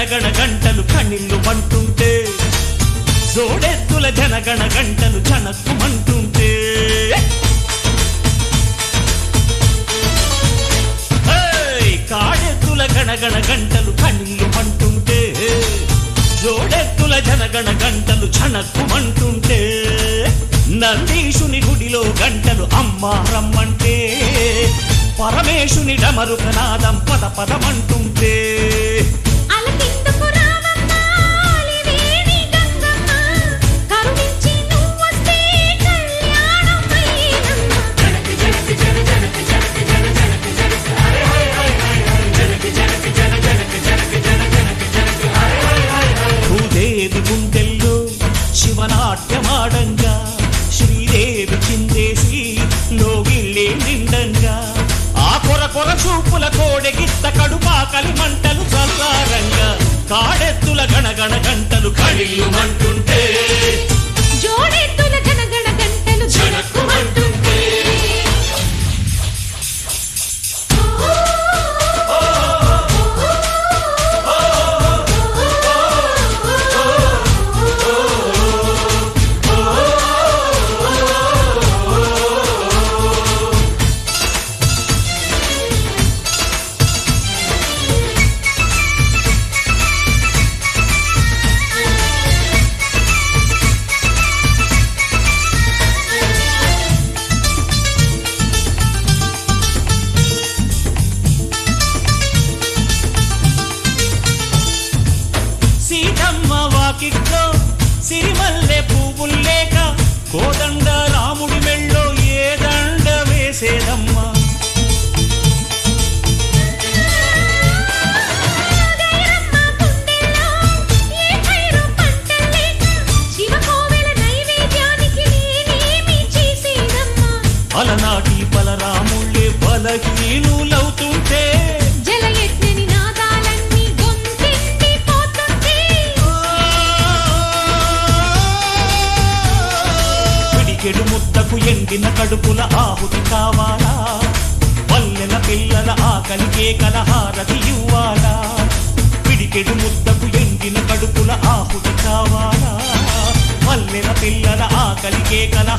గణగణ గంటలు కణిల్లు మంటుంటే జోడెత్తుల జనగణ గంటలు జనక్కుమంటుంటే కాడెత్తుల గణగణ గంటలు కణిల్లు మంటుంటే జోడెత్తుల జనగణ గంటలు జనక్కుమంటుంటే నందీశుని గుడిలో గంటలు అమ్మా రమ్మంటే పరమేశుని డమరుకనాదం పద పదమంటుంటే భూదేవి గుండెల్లో శివనాట్యమాడంగా శ్రీదేవి చిందేసి లోగిళ్ళే నిండంగా ఆ కొర కొర చూపుల కోడెగిత్త కడుపాకలి మంటలు చల్లారంగా కాడెత్తుల గణగణ గంటలు కడిల్లుమంటుంటే జోడెత్తుల గణగణ గంటలు జనక్కుమంటుంటే సీతమ్మ వాకిట్లో సిరిమల్లె పువ్వుల్లేక కోదండ రాముడి మెళ్ళో ఏ దండ వేసేదమ్మా అలనాటి బలరాముళ్ళే బలహీనులవుతుంటే పిడికెడు ముద్దకు ఎండిన కడుపుల ఆహుతి కావాలా పల్లెల పిల్లల ఆకలి కేకల హారతి ఇవ్వాలా పిడికెడు ముద్దకు ఎండిన కడుపుల ఆహుతి కావాలా పల్లెల పిల్లల ఆకలి కేకల